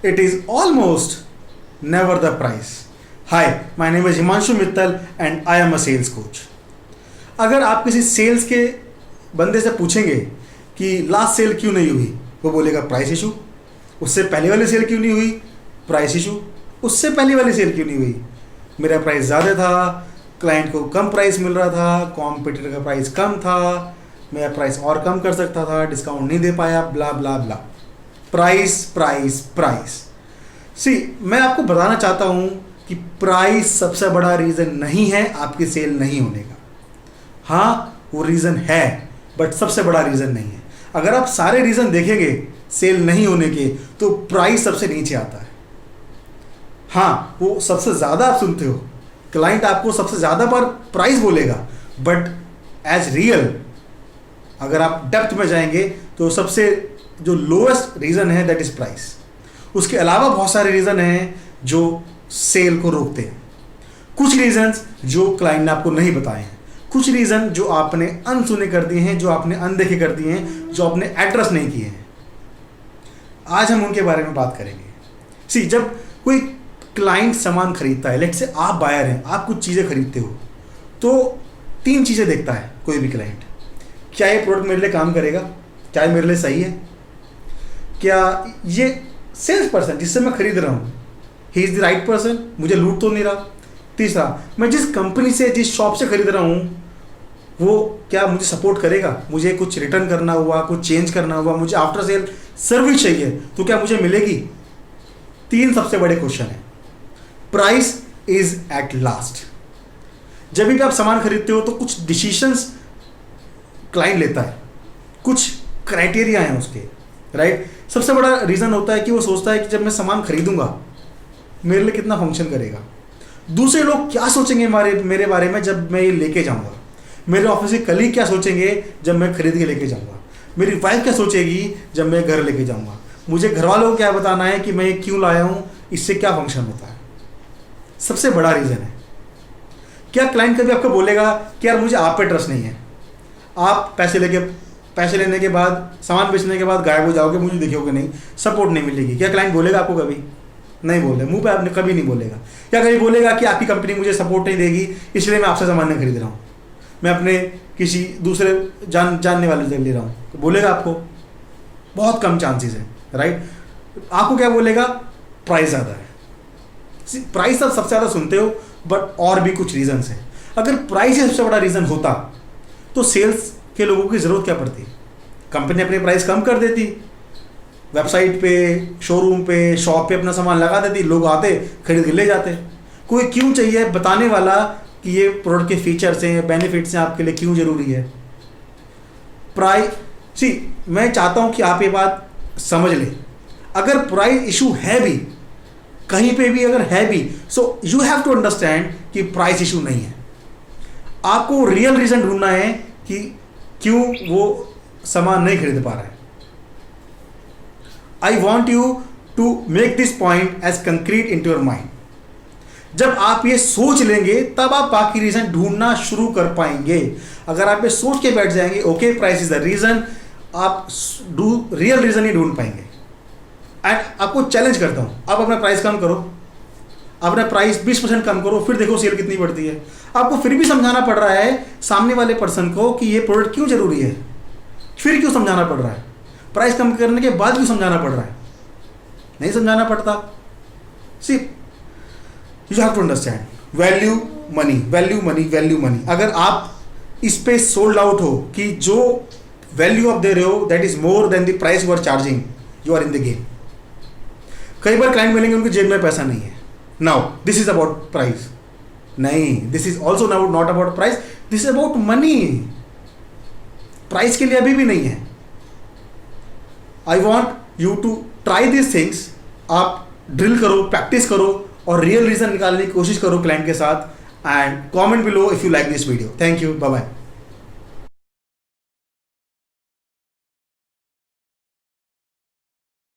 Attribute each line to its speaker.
Speaker 1: It is almost never the price. Hi, my name is Himanshu Mittal and I am a sales coach. अगर आप किसी sales के बंदे से पूछेंगे कि लास्ट सेल क्यों नहीं हुई, वो बोलेगा प्राइस इशू. उससे पहले वाली सेल क्यों नहीं हुई, प्राइस इशू. उससे पहले वाली सेल क्यों नहीं हुई, मेरा प्राइस ज़्यादा था, क्लाइंट को कम प्राइस मिल रहा था, कॉम्पिटिटर का प्राइस कम था, मेरा प्राइस और कम कर सकता था, डिस्काउंट नहीं दे पाया, blah blah blah. Price price price. See, मैं आपको बताना चाहता हूँ कि प्राइस सबसे बड़ा रीज़न नहीं है आपकी सेल नहीं होने का. हाँ, वो रीज़न है बट सबसे बड़ा रीज़न नहीं है. अगर आप सारे रीज़न देखेंगे सेल नहीं होने के तो प्राइस सबसे नीचे आता है. हाँ, वो सबसे ज़्यादा आप सुनते हो, क्लाइंट आपको सबसे ज़्यादा बार प्राइस बोलेगा, बट एज रियल अगर आप डेप्थ में जाएंगे तो सबसे जो लोएस्ट रीज़न है दैट इज़ प्राइस. उसके अलावा बहुत सारे रीज़न हैं जो सेल को रोकते हैं. कुछ रीज़न्स जो क्लाइंट ने आपको नहीं बताए हैं, कुछ रीज़न जो आपने अनसुने कर दिए हैं, जो आपने अनदेखे कर दिए हैं, जो आपने एड्रेस नहीं किए हैं. आज हम उनके बारे में बात करेंगे. सी, जब कोई क्लाइंट सामान खरीदता है, लेट से आप बायर हैं, आप कुछ चीज़ें खरीदते हो, तो 3 चीज़ें देखता है कोई भी क्लाइंट. क्या ये प्रोडक्ट मेरे लिए काम करेगा, क्या ये मेरे लिए सही है, क्या ये सेल्स पर्सन जिससे मैं खरीद रहा हूँ he is the right person, मुझे लूट तो नहीं रहा. तीसरा, मैं जिस कंपनी से जिस शॉप से खरीद रहा हूँ वो क्या मुझे सपोर्ट करेगा, मुझे कुछ रिटर्न करना हुआ, कुछ चेंज करना हुआ, मुझे आफ्टर सेल सर्विस चाहिए तो क्या मुझे मिलेगी. 3 सबसे बड़े क्वेश्चन हैं. Price is at last. जब भी आप सामान खरीदते हो तो कुछ डिसीशंस क्लाइंट लेता है, कुछ क्राइटेरिया हैं उसके, राइट. सबसे बड़ा रीज़न होता है कि वो सोचता है कि जब मैं सामान खरीदूंगा मेरे लिए कितना फंक्शन करेगा, दूसरे लोग क्या सोचेंगे मेरे बारे में जब मैं ये लेके जाऊंगा, मेरे ऑफिस के कलीग क्या सोचेंगे जब मैं खरीद के लेके जाऊंगा, मेरी वाइफ क्या सोचेगी जब मैं घर लेके जाऊंगा, मुझे घर वालों को क्या बताना है कि मैं ये क्यों लाया हूँ, इससे क्या फंक्शन होता है. सबसे बड़ा रीज़न है. क्या क्लाइंट कभी आपको बोलेगा कि यार मुझे आप पे ट्रस्ट नहीं है, आप पैसे लेने के बाद, सामान बेचने के बाद गायब हो जाओगे, मुझे देखोगे नहीं, सपोर्ट नहीं मिलेगी. क्या क्लाइंट बोलेगा आपको? कभी नहीं बोले, मुंह पे आपने कभी नहीं बोलेगा. क्या कभी बोलेगा कि आपकी कंपनी मुझे सपोर्ट नहीं देगी इसलिए मैं आपसे सामान नहीं खरीद रहा हूँ, मैं अपने किसी दूसरे जानने वाले से ले रहा हूँ, तो बोलेगा आपको? बहुत कम चांसेस है, राइट. आपको क्या बोलेगा? प्राइस ज़्यादा है. प्राइस आप सबसे ज़्यादा सुनते हो, बट और भी कुछ रीजंस हैं. अगर प्राइस ही सबसे बड़ा रीज़न होता तो सेल्स के लोगों की ज़रूरत क्या पड़ती. कंपनी अपने प्राइस कम कर देती, वेबसाइट पे, शोरूम पे, शॉप पे अपना सामान लगा देती, लोग आते खरीद के ले जाते. कोई क्यों चाहिए बताने वाला कि ये प्रोडक्ट के फीचर्स हैं, बेनिफिट्स हैं, आपके लिए क्यों ज़रूरी है. मैं चाहता हूँ कि आप ये बात समझ लें. अगर प्राइस इशू है भी कहीं पे भी, अगर है भी, so you have to understand कि प्राइस इशू नहीं है. आपको रियल रीज़न ढूंढना है कि क्यों वो सामान नहीं खरीद पा रहा है. I want you to make this point as concrete into your mind. जब आप ये सोच लेंगे तब आप बाकी रीज़न ढूंढना शुरू कर पाएंगे. अगर आप ये सोच के बैठ जाएंगे okay price is the reason, आप रियल रीज़न ही ढूंढ पाएंगे. एंड आपको चैलेंज करता हूँ, आप अपना प्राइस कम करो, अपना प्राइस 20% कम करो, फिर देखो सेल कितनी बढ़ती है. आपको फिर भी समझाना पड़ रहा है सामने वाले पर्सन को कि ये प्रोडक्ट क्यों ज़रूरी है, फिर क्यों समझाना पड़ रहा है, प्राइस कम करने के बाद क्यों समझाना पड़ रहा है, नहीं समझाना पड़ता. See, you have to understand value money, value money, value money. अगर आप इस पे सोल्ड आउट हो कि जो वैल्यू आप दे रहे हो that is more than the price you are charging, you are in the game. कई बार क्लाइंट मिलेंगे उनकी जेब में पैसा नहीं है. Now this is about price. नहीं, this is also not about price, this is about money. Price के लिए अभी भी नहीं है. I want you to try this things. आप ड्रिल करो, प्रैक्टिस करो और रियल रीज़न निकालने की कोशिश करो क्लाइंट के साथ. And comment below if you like this video. Thank you, bye bye.